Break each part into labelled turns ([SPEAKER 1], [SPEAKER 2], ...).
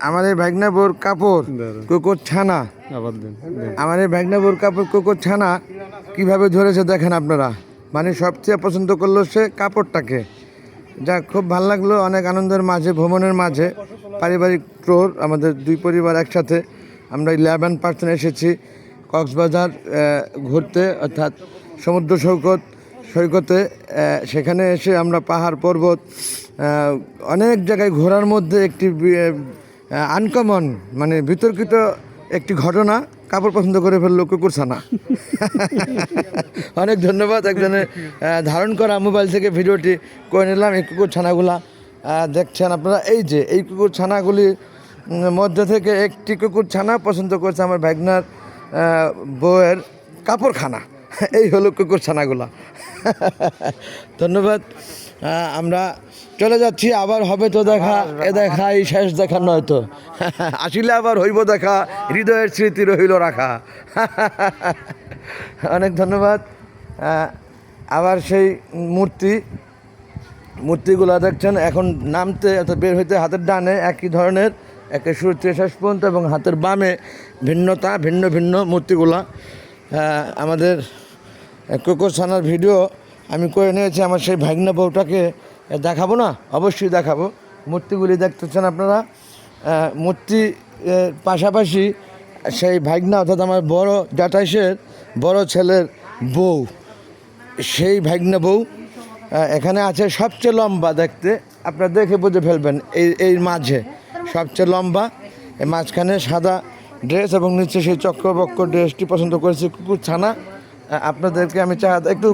[SPEAKER 1] আমাদের ভাগনাপুর কাপড় কুকুর ছানা, আমাদের ভাগনাপুর কাপড় কুকুর ছানা কীভাবে ধরেছে দেখেন আপনারা। মানে সবচেয়ে পছন্দ করলো সে কাপড়টাকে, যা খুব ভালো লাগলো। অনেক আনন্দের মাঝে, ভ্রমণের মাঝে, পারিবারিক ট্যুর, আমাদের দুই পরিবার একসাথে আমরা 11% এসেছি কক্সবাজার ঘুরতে, অর্থাৎ সমুদ্র সৈকতে। সেখানে এসে আমরা পাহাড় পর্বত অনেক জায়গায় ঘোরার মধ্যে একটি আনকমন মানে বিতর্কিত একটি ঘটনা, কাপড় পছন্দ করে ফেললো কুকুর ছানা। অনেক ধন্যবাদ একজনের ধারণ করা মোবাইল থেকে ভিডিওটি করে নিলাম। এই কুকুর ছানাগুলা দেখছেন আপনারা, এই যে এই কুকুর ছানাগুলির মধ্যে থেকে একটি কুকুর ছানা পছন্দ করছে আমার ভাগনার বউয়ের কাপড়খানা। এই হলো কুকুর ছানাগুলা। ধন্যবাদ। আমরা চলে যাচ্ছি, আবার হবে তো দেখা, এ দেখা এই শেষ দেখা নয় তো। আসিলে আবার হইব দেখা, হৃদয়ের স্মৃতি রহিল রাখা। অনেক ধন্যবাদ। আবার সেই মূর্তিগুলো দেখছেন এখন নামতে অর্থাৎ বের হইতে হাতের ডানে একই ধরনের, একে শুরু থেকে শেষ পর্যন্ত, এবং হাতের বামে ভিন্ন ভিন্ন মূর্তিগুলা। আমাদের কুকুর ছানার ভিডিও আমি করে নিয়েছি, আমার সেই ভাগনা বউটাকে দেখাবো না, অবশ্যই দেখাবো। মূর্তিগুলি দেখতেছেন আপনারা। মূর্তি পাশাপাশি সেই ভাগনা অর্থাৎ আমার বড় জ্যাঠাইশের বড় ছেলের বউ, সেই ভাগনা বউ এখানে আছে সবচেয়ে লম্বা দেখতে, আপনারা দেখে বুঝে ফেলবেন। এই মাঝে সবচেয়ে লম্বা, এই মাঝখানে সাদা ড্রেস এবং নিচে সেই চক্রবক্র ড্রেসটি পছন্দ করেছি কুকুর ছানা। আপনাদেরকে আমি একটু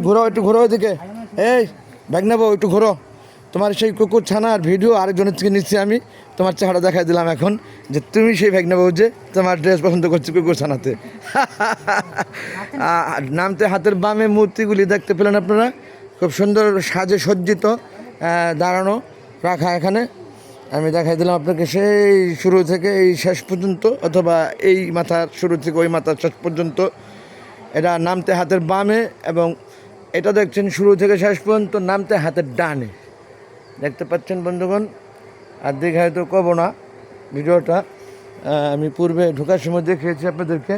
[SPEAKER 1] ঘোরো এদিকে, এই ভাগনা বউ একটু ঘোরো। তোমার সেই কুকুর ছানার ভিডিও আরেকজনের থেকে নিচ্ছি আমি, তোমার চেহারা দেখাই দিলাম এখন, যে তুমি সেই ভাগনা বউ যে তোমার ড্রেস পছন্দ করছি কুকুর ছানাতে। নামতে হাতের বামে মূর্তিগুলি দেখতে পেলেন আপনারা, খুব সুন্দর সাজে সজ্জিত, দাঁড়ানো রাখা। এখানে আমি দেখাই দিলাম আপনাকে সেই শুরু থেকে এই শেষ পর্যন্ত, অথবা এই মাথার শুরু থেকে ওই মাথার শেষ পর্যন্ত। এটা নামতে হাতের বামে, এবং এটা দেখছেন শুরু থেকে শেষ পর্যন্ত নামতে হাতের ডানে। দেখতে পাচ্ছেন বন্ধুগণ, আর দেখে হয়তো কব না ভিডিওটা, আমি পূর্বে ঢোকার সময় দেখিয়েছি আপনাদেরকে।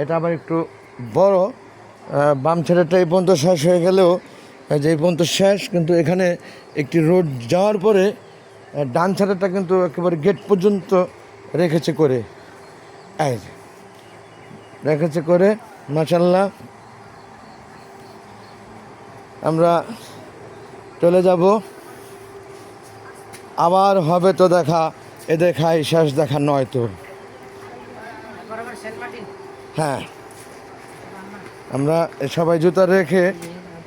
[SPEAKER 1] এটা আবার একটু বড়, বাম ছেলেটা এই পর্যন্ত শেষ হয়ে গেলেও, যে এই পর্যন্ত শেষ, কিন্তু এখানে একটি রোড যাওয়ার পরে ডান ছেলেটা কিন্তু একেবারে গেট পর্যন্ত রেখেছে করে, মাশাআল্লাহ। আমরা চলে যাব, আবার হবে তো দেখা, এ দেখাই শেষ দেখা নয় তো। হ্যাঁ, আমরা সবাই জুতা রেখে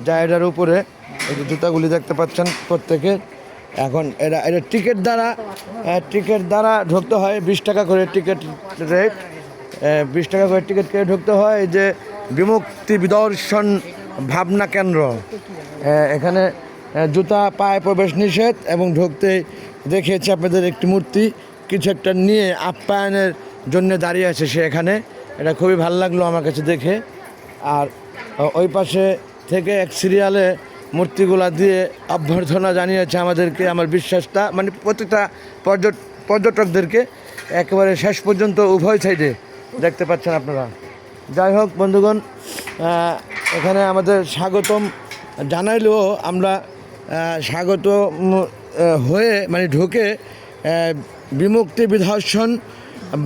[SPEAKER 1] জায়গার উপরে এই যে জুতাগুলি দেখতে পাচ্ছেন প্রত্যেকে। এখন এটা টিকিট দ্বারা ঢুকতে হয়, 20 টাকা করে টিকিট রেট, 20 টাকা করে টিকিট কেটে ঢুকতে হয়। এই যে বিমুক্তি বিদর্শন ভাবনা কেন্দ্র, এখানে জুতা পায়ে প্রবেশ নিষেধ, এবং ঢুকতে দেখিয়েছে আপনাদের একটি মূর্তি কিছু একটা নিয়ে আপ্যায়নের জন্য দাঁড়িয়ে আছে সে এখানে। এটা খুবই ভালো লাগলো আমার কাছে দেখে। আর ওই পাশে থেকে এক সিরিয়ালে মূর্তিগুলা দিয়ে অভ্যর্থনা জানিয়েছে আমাদেরকে, আমার বিশ্বাসটা মানে প্রতিটা পর্যটকদেরকে একেবারে শেষ পর্যন্ত উভয় সাইডে দেখতে পাচ্ছেন আপনারা। যাই হোক বন্ধুগণ, এখানে আমাদের স্বাগতম জানাইলেও আমরা স্বাগত হয়ে মানে ঢুকে বিমুক্তি বিদর্শন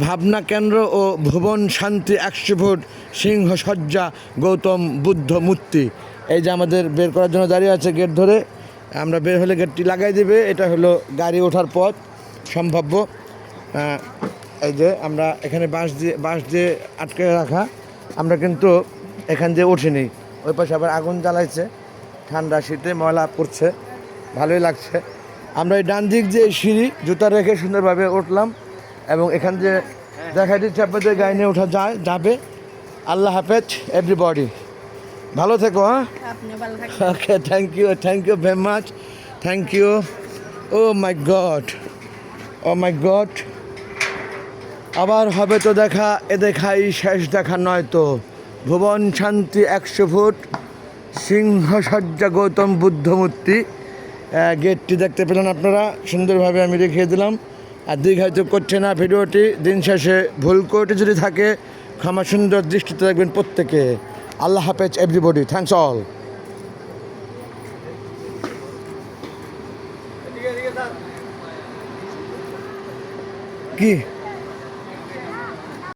[SPEAKER 1] ভাবনা কেন্দ্র ও ভুবন শান্তি 100 ফুট সিংহসজ্জা গৌতম বুদ্ধ মূর্তি, এই যে আমাদের বের করার জন্য দাঁড়িয়ে আছে গেট ধরে। আমরা বের হলে গেটটি লাগাই দেবে, এটা হলো গাড়ি ওঠার পথ সম্ভাব্য। এই যে আমরা এখানে বাঁশ দিয়ে আটকে রাখা, আমরা কিন্তু এখান দিয়ে উঠিনি। ওই পাশে আবার আগুন জ্বালাইছে, ঠান্ডা শীতে ময়লা পড়ছে, ভালোই লাগছে। আমরা এই ডান দিক দিয়ে সিঁড়ি জুতা রেখে সুন্দরভাবে উঠলাম, এবং এখান দিয়ে দেখা দিচ্ছে আপনাদের গাড়ি নিয়ে ওঠা যাবে। আল্লাহ হাফেজ এভরিবডি, ভালো থেকো। হ্যাঁ, okay, thank you very much, thank you. Oh my God, আবার হবে তো দেখা, এ দেখাই শেষ দেখা নয় তো। ভুবন শান্তি 100 ফুট সিংহসজ্জা গৌতম বুদ্ধ মূর্তি। গেটটি দেখতে পেলেন আপনারা, সুন্দরভাবে আমি দেখিয়ে দিলাম। আর দীর্ঘায়িত করছে না ভিডিওটি। দিন শেষে ভুল কোর্টে যদি থাকে ক্ষমা সুন্দর দৃষ্টিতে রাখবেন প্রত্যেকে। আল্লাহ হাফেজ এভরিবডি, থ্যাংকস অল। কি